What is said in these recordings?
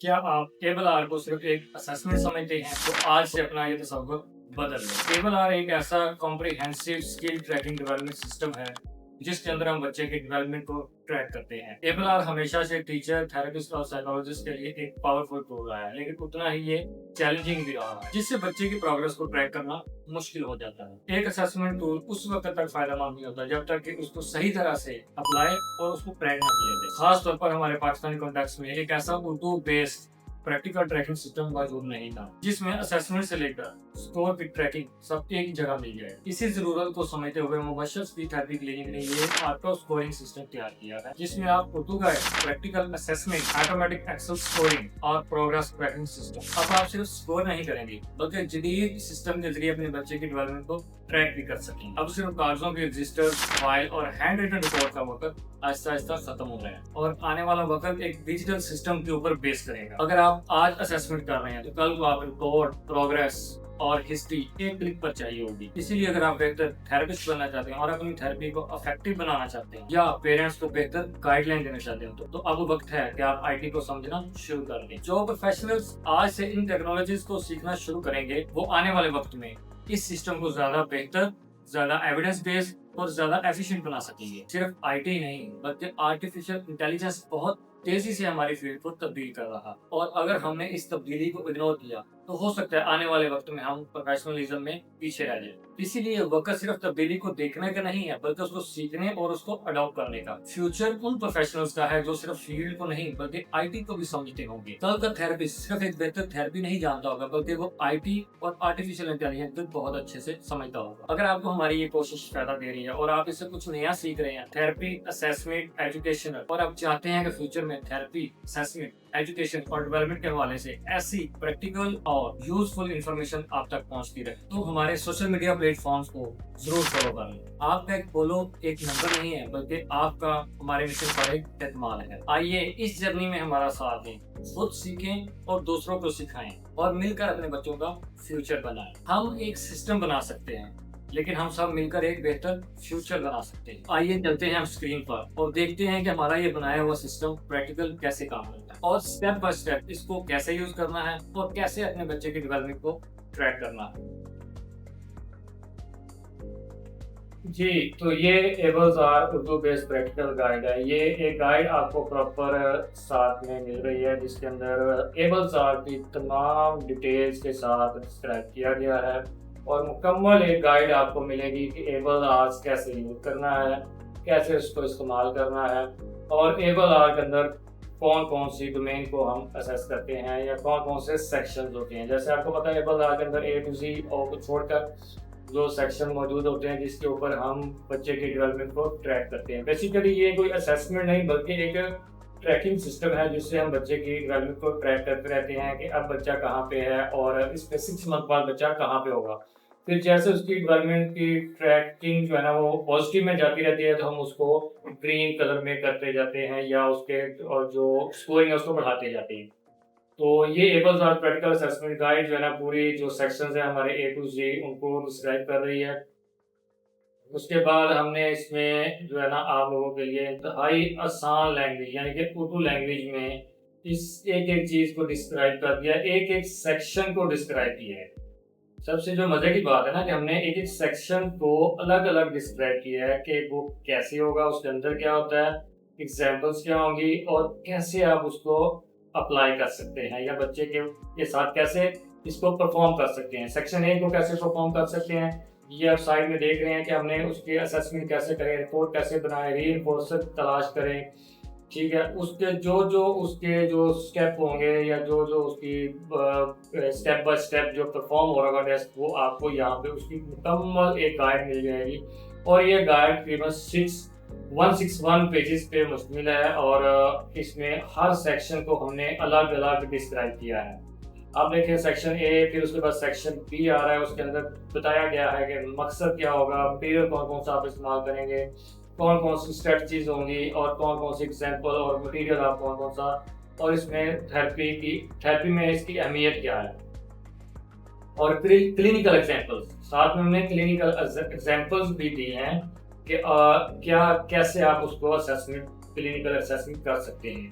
क्या आप cable are को सिर्फ एक असेसमेंट समझते हैं? तो आज से अपना ये तस्वुर बदल लें। केबल आर एक ऐसा comprehensive skill tracking development system है जिसके अंदर हम बच्चे के डेवलपमेंट को ट्रैक करते हैं। केबल आर हमेशा से टीचर, थेरेपिस्ट और साइकोलॉजिस्ट के लिए एक पावरफुल टूल रहा है, लेकिन उतना ही ये चैलेंजिंग भी रहा है, जिससे बच्चे की प्रोग्रेस को ट्रैक करना मुश्किल हो जाता है। एक असेसमेंट टूल उस वक्त तक फायदेमंद नहीं होता जब तक कि उसको सही तरह से अप्लाई और उसको ट्रैक ना किया जाए। खास तौर पर हमारे पाकिस्तानी कॉन्टेक्स्ट में एक ऐसा Urdu based practical tracking system मौजूद नहीं था जिसमें असेसमेंट से लेकर स्कोर की ट्रैकिंग सब एक जगह मिल जाए। इसी जरूरत को समझते हुए मुबशर स्पीच थेरेपी क्लिनिक ने ये ऑटो स्कोरिंग सिस्टम तैयार किया है, जिसमें आप Urdu guide, practical assessment, automatic excel scoring और प्रोग्रेस ट्रैकिंग सिस्टम। अब आप सिर्फ स्कोर नहीं करेंगे बल्कि जदीद सिस्टम के जरिए अपने बच्चे की डेवलपमेंट को ट्रैक भी कर सकेंगे। अब सिर्फ कागजों के रजिस्टर, फाइल और हैंड रिटन रिकॉर्ड का वक्त आहिस्ता आहिस्ता खत्म हो रहा है और आने वाला वक्त एक डिजिटल सिस्टम के ऊपर बेस करेगा। अगर आप आज असेसमेंट कर रहे हैं तो कल को आप रिकॉर्ड, प्रोग्रेस और हिस्ट्री एक क्लिक पर चाहिए होगी। इसीलिए अगर आप बेहतर थेरेपिस्ट बनना चाहते हैं और अपनी थेरेपी को इफेक्टिव बनाना चाहते हैं या पेरेंट्स को बेहतर गाइडलाइन देना चाहते हैं तो अब वक्त है कि आप आईटी को समझना शुरू कर दें। जो प्रोफेशनल्स आज से इन टेक्नोलॉजीज को सीखना शुरू करेंगे वो आने वाले वक्त में इस सिस्टम को ज्यादा बेहतर, ज्यादा एविडेंस बेस्ड और ज्यादा एफिशिएंट बना सकेंगे। सिर्फ आईटी नहीं बल्कि आर्टिफिशियल इंटेलिजेंस बहुत तेजी से हमारी फील्ड को तब्दील कर रहा है और अगर हमने इस तब्दीली को इग्नोर किया तो हो सकता है आने वाले वक्त में हम प्रोफेशनलिज्म में पीछे रह जाए। इसीलिए वक्त सिर्फ तब्दीली को देखने का नहीं है बल्कि उसको सीखने और उसको अडॉप्ट करने का। फ्यूचर उन प्रोफेशनल्स का है जो सिर्फ फील्ड को नहीं बल्कि आईटी को भी समझते होंगे। कल का थेरेपिस्ट सिर्फ एक बेहतर थेरेपी नहीं जानता होगा बल्कि वो आईटी और आर्टिफिशियल इंटेलिजेंस को बहुत अच्छे से समझता होगा। अगर आपको हमारी ये कोशिश फायदा दे रही है और आप इससे कुछ नया सीख रहे हैं, थेरेपी, असेसमेंट, एजुकेशन, और आप चाहते हैं कि फ्यूचर में थेरेपी, असेसमेंट, एजुकेशन और डेवलपमेंट के हवाले से ऐसी प्रैक्टिकल और यूजफुल इंफॉर्मेशन आप तक पहुंचती रहे तो हमारे सोशल मीडिया प्लेटफॉर्म्स को जरूर फॉलो करें। आपका एक फॉलो एक नंबर नहीं है बल्कि आपका हमारे मिशन पर एक एतमाद है। आइए इस जर्नी में हमारा साथ दें, खुद सीखें और दूसरों को सिखाएं और मिलकर अपने बच्चों का फ्यूचर बनाएं। हम एक सिस्टम बना सकते हैं लेकिन हम सब मिलकर एक बेहतर फ्यूचर बना सकते हैं। आइए चलते हैं हम स्क्रीन पर और देखते हैं कि हमारा ये बनाया हुआ सिस्टम प्रैक्टिकल कैसे काम करता है और स्टेप बाय स्टेप इसको कैसे यूज करना है और कैसे अपने बच्चे की डेवलपमेंट को ट्रैक करना है। जी, तो ये एबल्स are Urdu based practical guide है। ये एक गाइड आपको प्रॉपर साथ में मिल रही है जिसके अंदर एबल्स आर की तमाम डिटेल्स के साथ डिस्क्राइब किया गया है और मुकम्मल एक गाइड आपको मिलेगी कि एबल आर्स कैसे यूज करना है, कैसे उसको इस्तेमाल करना है और एबल आर के अंदर कौन कौन सी डोमेन को हम असेस करते हैं या कौन कौन से सेक्शंस होते हैं। जैसे आपको पता है एबल आर के अंदर ए टू ज़ी और को छोड़कर जो सेक्शन मौजूद होते हैं जिसके ऊपर हम बच्चे की डेवलपमेंट को ट्रैक करते हैं। बेसिकली ये कोई असेसमेंट नहीं बल्कि एक ट्रैकिंग सिस्टम है जिससे हम बच्चे की डेवलपमेंट को ट्रैक करते रहते हैं कि अब बच्चा कहाँ पे है और इस पे 6 मंथ बाद बच्चा कहाँ पे होगा। फिर जैसे उसकी डेवलपमेंट की ट्रैकिंग जो है ना वो पॉजिटिव में जाती रहती है तो हम उसको ग्रीन कलर में करते जाते हैं या उसके और जो स्कोरिंग है उसको बढ़ाते जाते हैं। तो ये एबल्स आर प्रैक्टिकल असेसमेंट गाइड जो है ना पूरी जो सेक्शंस है हमारे ए टू जी उनको डिस्क्राइब कर रही है। उसके बाद हमने इसमें जो है ना आप लोगों के लिए इंतहाई आसान लैंग्वेज यानी कि उर्दू लैंग्वेज में इस एक एक चीज़ को डिस्क्राइब कर दिया, एक एक सेक्शन को डिस्क्राइब किया है। सबसे जो मजे की बात है ना कि हमने एक एक सेक्शन को अलग अलग डिस्क्राइब किया है कि वो कैसे होगा, उसके अंदर क्या होता है, एग्जाम्पल्स क्या होंगी और कैसे आप उसको अप्लाई कर सकते हैं या बच्चे के साथ कैसे इसको परफॉर्म कर सकते हैं। सेक्शन ए को कैसे परफॉर्म कर सकते हैं ये आप साइड में देख रहे हैं कि हमने उसके असेसमेंट कैसे करें, रिपोर्ट कैसे बनाएं, रीइंफोर्सर तलाश करें, ठीक है। उसके जो स्टेप होंगे या जो उसकी स्टेप बाय स्टेप जो परफॉर्म हो रहा टेस्ट वो आपको यहाँ पे उसकी मुकम्मल एक गाइड मिल जाएगी और ये गाइड तकरीबन 161 पेजेस पे मुश्तमिल है और इसमें हर सेक्शन को हमने अलग अलग डिस्क्राइब किया है। आप देखें सेक्शन ए, फिर उसके बाद सेक्शन बी आ रहा है, उसके अंदर बताया गया है कि मकसद क्या होगा, मटीरियल कौन कौन सा आप इस्तेमाल करेंगे, कौन कौन सी स्ट्रेटजीज होंगी और कौन कौन सी एग्जाम्पल और मटीरियल आप कौन कौन सा, और इसमें थेरेपी में इसकी अहमियत क्या है और क्लिनिकल एग्जाम्पल्स साथ में हमने क्लिनिकल एग्जाम्पल्स भी दी हैं कि क्या कैसे आप उसको क्लिनिकल असेसमेंट कर सकते हैं।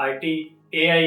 IT AI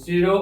0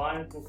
1 to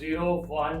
0 1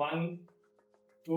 1 2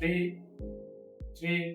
3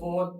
4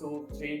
2 3